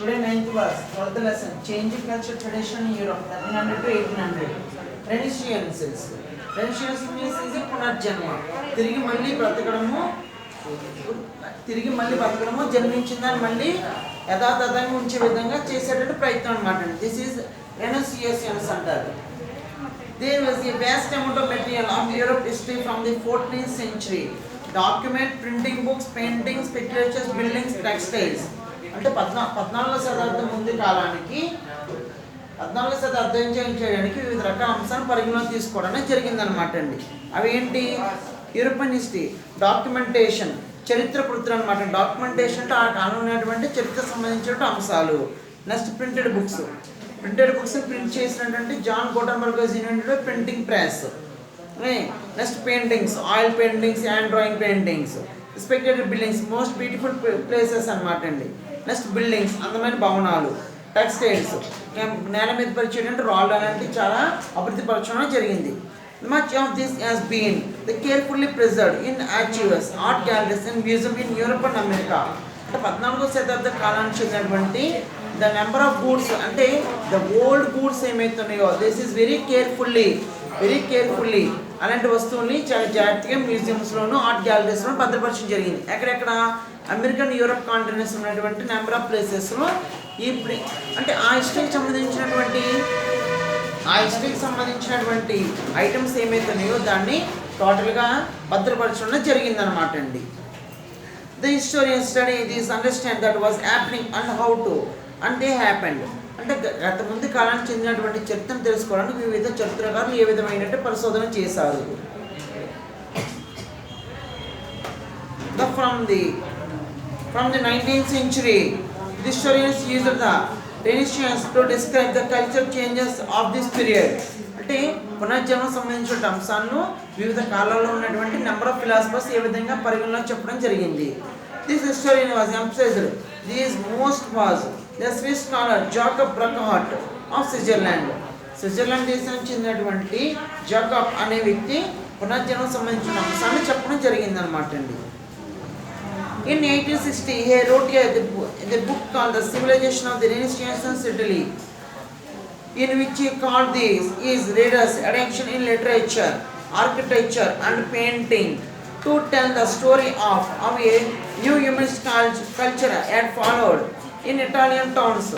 Today 9th class, 12th lesson, changing culture tradition in Europe, 1300 to 1800. Renaissance. Renaissance means is a పునర్జన్మ. తిరిగి మళ్ళీ బతకడము జన్మించిందని మళ్ళీ యథాతథంగా ఉంచే విధంగా చేసేటట్టు ప్రయత్నం అన్నమాట. దిస్ ఈజ్ రెనౌన్సియేషన్స్ అంటారు. There was a vast amount of material of Europe history from the 14th century. Document, printing books, paintings, pictures, buildings, textiles. అంటే 14వ శతాబ్దం ముందు కాలానికి 14వ శతాబ్దం చేయడానికి వివిధ రకాల అంశాలను పరిగణలోకి తీసుకోవడానికి జరిగిందనమాట అండి. అవి ఏంటి? యూరోపియన్ హిస్టరీ, డాక్యుమెంటేషన్, చరిత్ర కృతులు అనమాట. డాక్యుమెంటేషన్ అంటే ఆ కాలంలో ఉన్నటువంటి చరిత్ర సంబంధించిన అంశాలు. నెక్స్ట్ ప్రింటెడ్ బుక్స్ ప్రింట్ చేసినటువంటి John Gutenberg printing press. Next paintings, oil paintings, hand drawing paintings, spectated buildings, most beautiful places అనమాట అండి. నెక్స్ట్ బిల్డింగ్స్, అందమైన భవనాలు. టెక్స్టైల్స్, నేల మీద పరిచేటువంటి రాళ్ళు అలాంటివి చాలా అభివృద్ధి పరచడం జరిగింది. Much of this has been carefully preserved in archives, art galleries and museums in Europe and America. అంటే 14వ శతాబ్ద కాలానికి చెందినటువంటి ద నెంబర్ ఆఫ్ గూడ్స్ అంటే ద ఓల్డ్ గూడ్స్ ఏమైతున్నాయో దిస్ ఈస్ వెరీ కేర్ఫుల్లీ అలాంటి వస్తువుల్ని చాలా జాగ్రత్తగా మ్యూజియంస్లోను ఆర్ట్ గ్యాలరీస్లో భద్రపరచడం జరిగింది. ఎక్కడెక్కడ? అమెరికన్ యూరోప్ కాంటినెంట్స్ ఉన్నటువంటి నెంబర్ ఆఫ్ ప్లేసెస్లో ఇప్పుడు అంటే ఆ హిస్టరీకి సంబంధించినటువంటి ఐటమ్స్ ఏమైతున్నాయో దాన్ని టోటల్గా భద్రపరచడం జరిగిందనమాట అండి. The historian study this understand that was happening and how to and they happened. అంటే గత ముందు కాలానికి చెందినటువంటి చరిత్రను తెలుసుకోవడానికి వివిధ చరిత్రకారులు ఏ విధమైన పరిశోధన చేశారు. From the 19th century, the historians used the Renaissance to describe the cultural changes of this period. అంటే పునర్జన్మ సంబంధించిన అంశాలను వివిధ కాలాల్లో ఉన్నటువంటి నెంబర్ ఆఫ్ ఫిలాసఫర్స్ ఏ విధంగా పరిగణలో చెప్పడం జరిగింది. This historian was emphasized this most was the Swiss scholar Jacob Burckhardt of Switzerland దేశానికి చెందినటువంటి జాకబ్ అనే వ్యక్తి పునర్జన్మ సంబంధించిన అంశాలను చెప్పడం జరిగిందనమాట అండి. In 1860, he wrote the book called The Civilization of the Renaissance Italy, in which he called his readers' attention in literature, architecture and painting to tell the story of how a new humanist culture had followed in Italian towns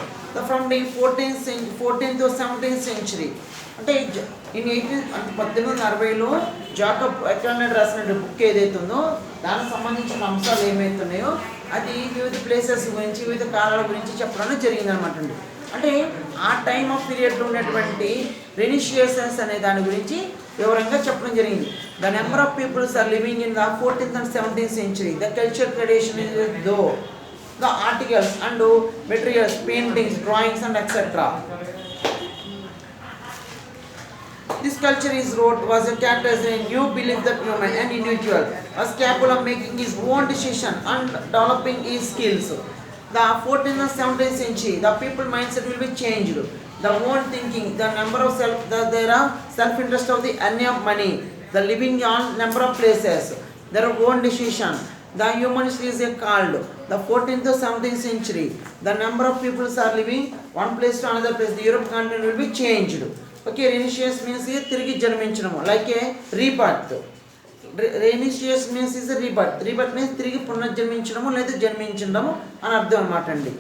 from the 14th to 17th century. అంటే in 1860లో Jacob ఎకానెట్ రాసిన book ఏదైతే ఉందో దానికి సంబంధించిన అంశాలు ఏమైతున్నాయో అది వివిధ places గురించి వివిధ కాలాల గురించి చెప్పడం జరిగిందనమాట అండి. అంటే ఆ టైమ్ ఆఫ్ పీరియడ్లో ఉన్నటువంటి రెనిషియేషన్స్ అనే దాని గురించి వివరంగా చెప్పడం జరిగింది. The number of peoples are living in the 14th and 17th century. The culture tradition is though the articles and materials, paintings, drawings and etcetera. This culture is wrote was a characterized a new belief that human and individual was capable of making his own decision and developing his skills. The 14th and 17th century, the people mindset will be changed. The own thinking, the number of self-interest of the earning of money, the living on number of places, their own decision. The humanist is called the 14th to 17th century. The number of people are living one place to another place. The Europe continent will be changed. Okay, renaissance means తిరిగి జన్మించడము, like a rebirth. Renaissance means is rebirth means తిరిగి పునర్జన్మించడము లేదా జన్మించడము అని అర్థం అనమాట అండి.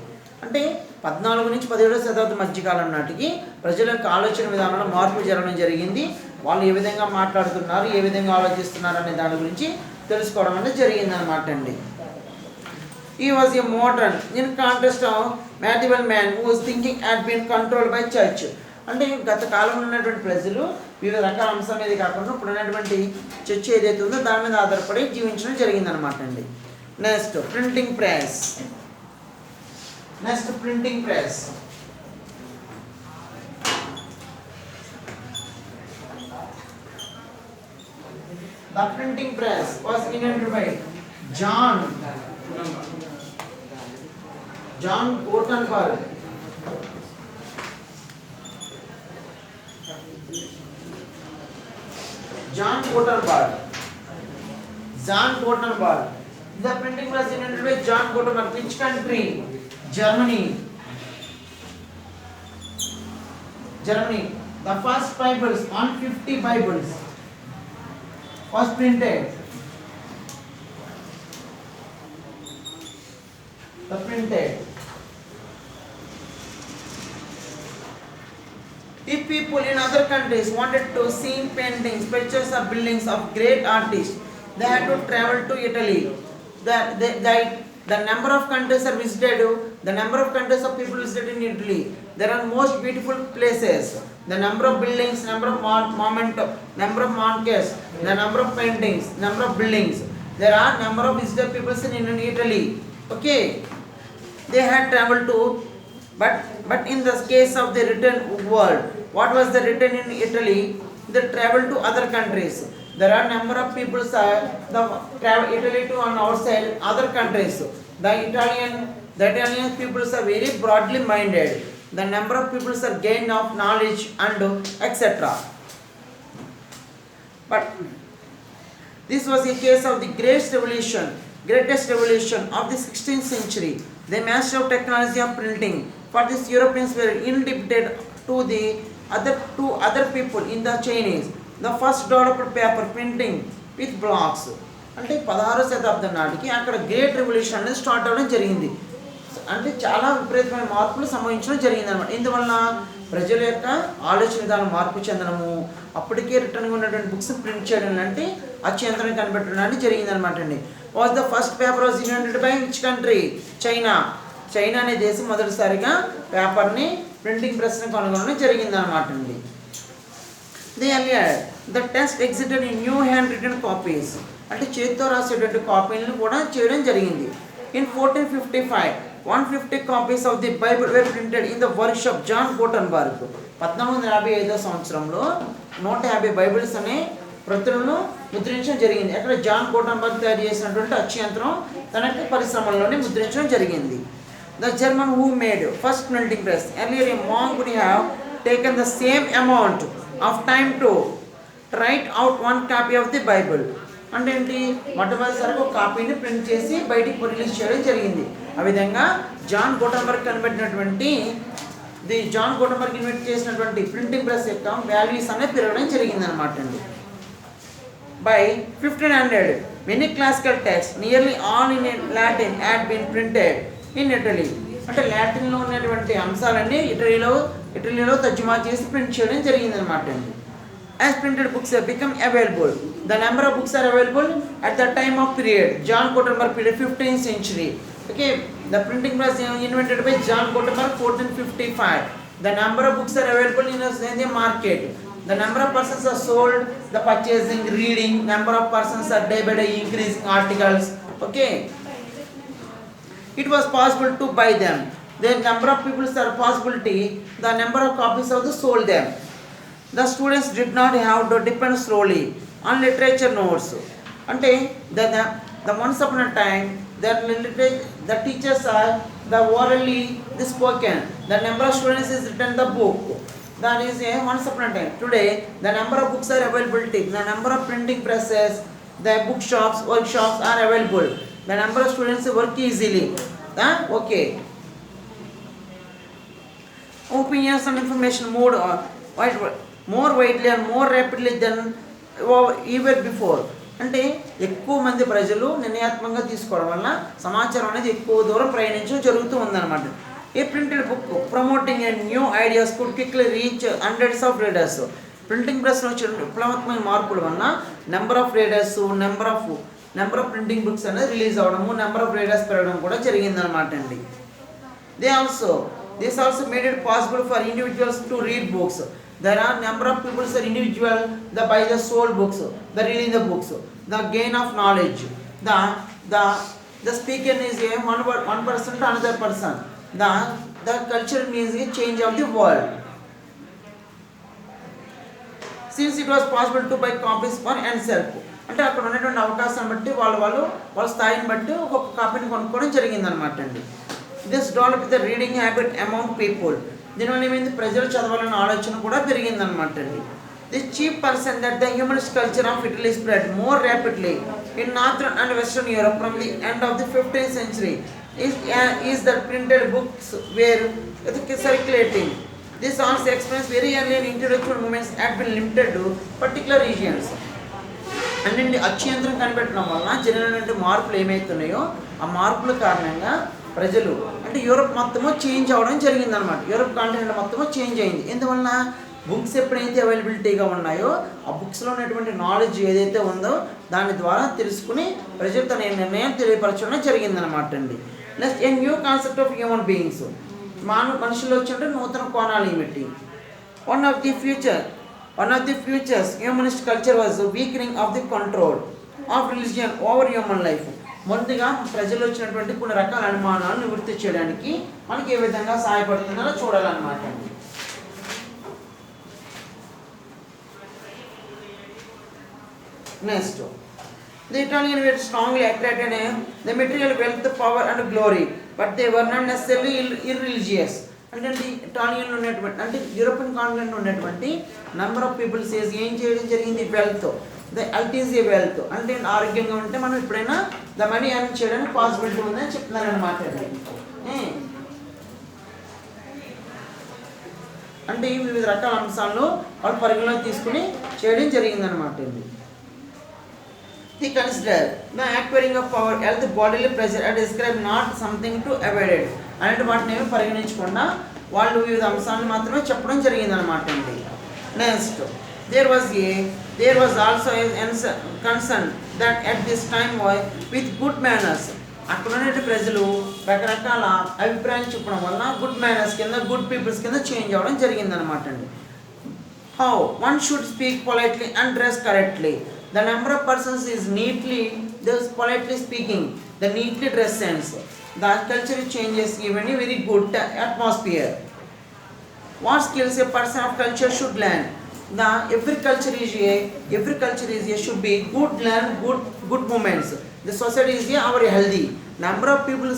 అంటే 14 నుంచి 17వ శతాబ్దం మధ్యకాలం నాటికి ప్రజల యొక్క ఆలోచన విధానంలో మార్పు జరగడం జరిగింది. వాళ్ళు ఏ విధంగా మాట్లాడుతున్నారు, ఏ విధంగా ఆలోచిస్తున్నారు అనే దాని గురించి తెలుసుకోవడం అనేది జరిగింది అనమాట అండి. He was a modern in contrast of medieval man whose thinking had been controlled by church. అంటే గత కాలంలో ఉన్నటువంటి ప్రజలు వివిధ రకాల అంశాల మీద కాకుండా ఇప్పుడు ఉన్నటువంటి చర్చ ఏదైతే ఉందో దాని మీద ఆధారపడి జీవించడం జరిగిందనమాట అండి. Next printing press. The printing press was invented by John Gutenberg. John Gutenberg. The printing press invented by John Gutenberg. Which country? Germany. Germany. The first Bibles, 150 Bibles was printed. If people in other countries wanted to see paintings, pictures or buildings of great artists, they had to travel to Italy. The number of countries are visited, the number of countries of people visited in Italy. There are most beautiful places. The number of buildings, number of number of monuments, the number of paintings, number of buildings. There are number of visited people in Italy. Okay, they had traveled to, but in the case of the written world, what was the written in Italy? They traveled to other countries. There are number of people the travel Italy to on outside other countries. The Italian peoples are very broadly minded. The number of peoples are gained of knowledge and etc. But this was a case of the greatest revolution of the 16th century. The master of technology of printing. For this, Europeans were indebted to the other people in the Chinese. The first developed paper printing with blocks. అంటే 16వ శతాబ్దం నాటికి అక్కడ great revolution అనేది start అవ్వడం జరిగింది. అంటే చాలా విపరీతమైన మార్పులు సంభవించడం జరిగింది అనమాట. ఇందువల్ల ప్రజల యొక్క ఆలోచన విధానం మార్పు చెందడము, అప్పటికే రిటర్న్గా ఉన్నటువంటి బుక్స్ ప్రింట్ చేయడం అంటే అత్యంతరం కనిపెట్టడం జరిగింది అనమాట అండి. Was the first paper was invented by which country? China అనే దేశం మొదటిసారిగా పేపర్ని ప్రింటింగ్ ప్రెస్ని కనుగొనడం జరిగింది అనమాట అండి. The text existed in new handwritten copies. అంటే చేతితో రాసేటువంటి కాపీలను కూడా చేయడం జరిగింది. In 1455, 150 copies of the Bible were printed in the workshop John Gutenberg. 1755 సంవత్సరంలో 150 బైబిల్స్ అనే ప్రతులను ముద్రించడం జరిగింది. అక్కడ జాన్ గూటెన్బర్గ్ తయారు చేసినటువంటి అక్షయంత్రం తన పరిశ్రమలోనే ముద్రించడం జరిగింది. The German who made first printing press. Earlier a monk would have taken the same amount of time to write out one copy of the Bible. అంటే ఏంటి, మొట్టమొదటిసారిగా ఒక కాపీని ప్రింట్ చేసి బయటికి రిలీజ్ చేయడం జరిగింది. ఆ విధంగా జాన్ గూటెన్బర్గ్ కనిపెట్టినటువంటి జాన్ గూటెన్బర్గ్ ఇన్వెంట్ చేసినటువంటి ప్రింటింగ్ ప్రెస్ యొక్క వాల్యూస్ అనేది పెరగడం జరిగింది అనమాట అండి. By 1500, many classical texts, nearly all in Latin, had been printed in Italy. అంటే లాటిన్లో ఉన్నటువంటి అంశాలన్నీ ఇటలీలో తర్జుమా చేసి ప్రింట్ చేయడం జరిగింది అనమాట అండి. As printed books have become available, the number of books are available at the time of period John Gutenberg period, 15th century. Okay, the printing press invented by John Gutenberg 1455. The number of books are available in the market. The number of persons are sold, the purchasing, reading, number of persons are day by day increasing articles. Okay, it was possible to buy them. The number of people are possibility, the number of copies of the sold them. The students did not have to depend solely on literature notes. అంటే the once upon a time the teachers are the orally the spoken. The number of students is written the book. That is a once upon a time. Today the number of books are available. The number of printing presses, the bookshops, workshops are available. The number of students work easily. Okay. Opinions and information more widely and more rapidly than ever before. అంటే ఎక్కువ మంది ప్రజలు నిర్ణయాత్మకంగా తీసుకోవడం వల్ల సమాచారం అనేది ఎక్కువ దూరం ప్రయాణించడం జరుగుతూ ఉందన్నమాట. A printed book promoting and new ideas could quickly reach hundreds of readers. Printing ప్రెస్లో వచ్చిన విప్లవాత్మక మార్పుల వల్ల number of readers, number of printing books అనేది రిలీజ్ అవ్వడము, నెంబర్ ఆఫ్ రీడర్స్ పెరగడం కూడా జరిగిందనమాట అండి. This also made it possible for individuals to read books. There are number of people are individual that buy the sold books, the reading the books, the gain of knowledge. The speaker is one person to another person. The culture means a change of the world. Since it was possible to buy copies for oneself. అంటే అక్కడ ఉన్నటువంటి అవకాశాన్ని బట్టి వాళ్ళ స్థాయిని బట్టి ఒక్కొక్క కాపీని కొనుక్కోవడం జరిగిందనమాట అండి. This developed the reading habit among people. దీనివల్ల ఏమైంది, ప్రజలు చదవాలన్న ఆలోచన కూడా పెరిగిందనమాట అండి. This chief person that the humanist culture of Italy spread more rapidly in northern and western Europe from the end of the 15th century is that printed books were circulating. This also experience very early intellectual movements had been limited to particular regions. అంటే అక్షయంత్రం కనిపెట్టడం వలన జరిగినటువంటి మార్పులు ఏమవుతున్నాయో ఆ మార్పుల కారణంగా ప్రజలు అంటే యూరప్ మొత్తము చేంజ్ అవ్వడం జరిగిందనమాట. యూరప్ కాంటినెంట్ మొత్తము చేంజ్ అయింది. ఎందువలన బుక్స్ ఎప్పుడైతే అవైలబిలిటీగా ఉన్నాయో ఆ బుక్స్లో ఉన్నటువంటి నాలెడ్జ్ ఏదైతే ఉందో దాని ద్వారా తెలుసుకుని ప్రజలు తన నిర్ణయం తెలియపరచడం జరిగిందనమాట అండి. Next a new concept of human beings, మనుషులు వచ్చినట్టు నూతన కోణాలు ఏమిటి. One of the futures humanist culture was weakening of the control of religion over human life. ముందుగా ప్రజలు వచ్చినటువంటి కొన్ని రకాల అనుమానాలను నివృత్తి చేయడానికి మనకి ఏ విధంగా సహాయపడుతుందో చూడాలన్నమాట. Next the Italian were strongly attracted the material wealth, power and glory, but they were not necessarily irreligious. అంటే ఇటాలియన్లో ఉన్నటువంటి అంటే యూరోపియన్ కాంటినెంట్ ఉన్నటువంటి నెంబర్ ఆఫ్ పీపుల్స్ ఏం చేయడం జరిగింది, wealth, the health is a wealth అంటే ఆరోగ్యంగా ఉంటే మనం ఎప్పుడైనా ద మనీ ఎర్న్ చేయడానికి పాసిబిలిటీ ఉందని చెప్తున్నారు అనమాట. అంటే ఈ వివిధ రకాల అంశాలను వాళ్ళు పరిగణలోకి తీసుకుని చేయడం జరిగిందనమాట. He considered the acquiring of power, health, bodily pleasure and described not something to avoid it. అలాంటి వాటిని ఏమి పరిగణించకుండా వాళ్ళు వివిధ అంశాలను మాత్రమే చెప్పడం జరిగిందనమాట అండి. Next there was also a concern that at this time with good manners, అక్కడ ఉన్నటువంటి ప్రజలు రకరకాల అభిప్రాయం చెప్పడం వల్ల గుడ్ మేనర్స్ కింద గుడ్ పీపుల్స్ కింద చేంజ్ అవ్వడం జరిగిందనమాట అండి. How one should speak politely and dress correctly. The number of persons is politely speaking, the neatly dressed sense. The culture changes even a very good atmosphere. What skills a person of culture should learn? Every culture is a should be good moments. The society is our healthy. Number of people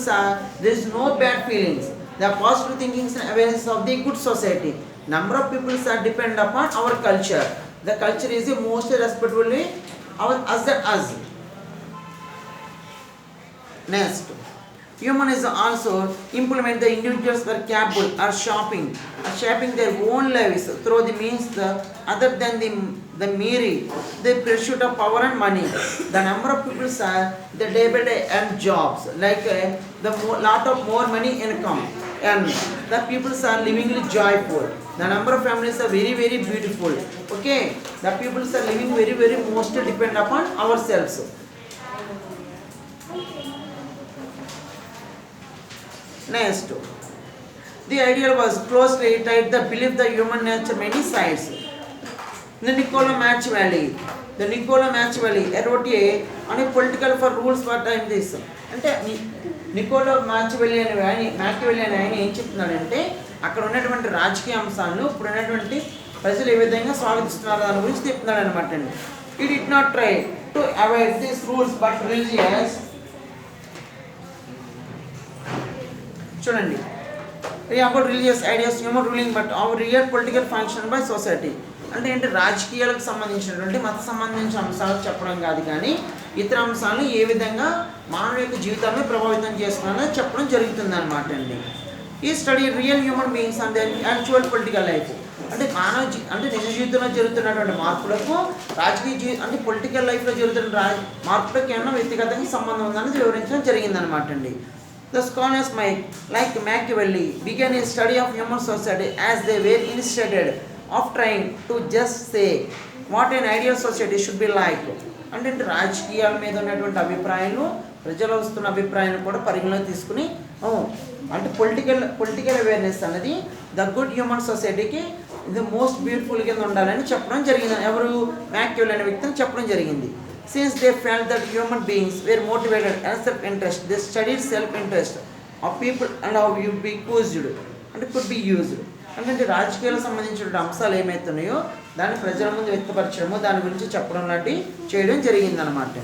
there is no bad feelings. The positive thinking and awareness of the good society. Number of people depend upon our culture. The culture is the most respectfully us. Next, humanism also implement the individuals were capable of shaping their own lives through the means other than the mere the pursuit of power and money. The number of people the day by day and jobs like lot of more money income, and the people are livingly joyful. The number of families are very very beautiful. Okay, the people are living very very mostly depend upon ourselves. Next, the ideal was closely tied the belief the human nature many sides. The Niccolo Machiavelli wrote on a political for rules for time this. అంటే Niccolo మాచివెల్లి అనే ఆయన ఏం చెప్తున్నాడంటే అక్కడ ఉన్నటువంటి రాజకీయ అంశాలను ఇప్పుడు ఉన్నటువంటి ప్రజలు ఏ విధంగా స్వాగతిస్తున్నారు దాని గురించి చెప్తున్నాడు అనమాట అండి. He did not try to avoid these rules but religious. చూడండి, about religious ideas, human ruling but our real political function by society. అంటే ఏంటి, రాజకీయాలకు సంబంధించినటువంటి మత సంబంధించిన అంశాలు చెప్పడం కాదు కానీ ఇతర అంశాలను ఏ విధంగా మానవ యొక్క జీవితాన్ని ప్రభావితం చేస్తున్నారో చెప్పడం జరుగుతుంది అనమాట అండి. ఈ study real human beings and actual political life. అంటే అంటే నిజ జీవితంలో జరుగుతున్నటువంటి మార్పులకు రాజకీయ అంటే పొలిటికల్ లైఫ్లో జరుగుతున్న మార్పులకు ఏమైనా వ్యక్తిగతంగా సంబంధం ఉందనేది వివరించడం జరిగిందనమాట అండి. The scholars like Machiavelli began a study of human society as they were instead of trying to just say what an ideal society should be like. అంటే రాజకీయాల మీద ఉన్నటువంటి అభిప్రాయాలు ప్రజలు వస్తున్న అభిప్రాయాన్ని కూడా పరిగణలోకి తీసుకుని అంటే పొలిటికల్ అవేర్నెస్ అనేది ద గుడ్ హ్యూమన్ సొసైటీకి ది మోస్ట్ బ్యూటిఫుల్ కింద ఉండాలని చెప్పడం జరిగింది. ఎవరు, మ్యాక్యువెల్ అనే వ్యక్తిని చెప్పడం జరిగింది. Since they felt that human beings were motivated and self-interest, they studied self-interest of people and how you be used and could be used. అంటే రాజకీయాలకు సంబంధించిన అంశాలు ఏమవుతున్నాయో దాన్ని ప్రజల ముందు వ్యక్తపరచడము, దాని గురించి చెప్పడం లాంటివి చేయడం జరిగిందనమాట.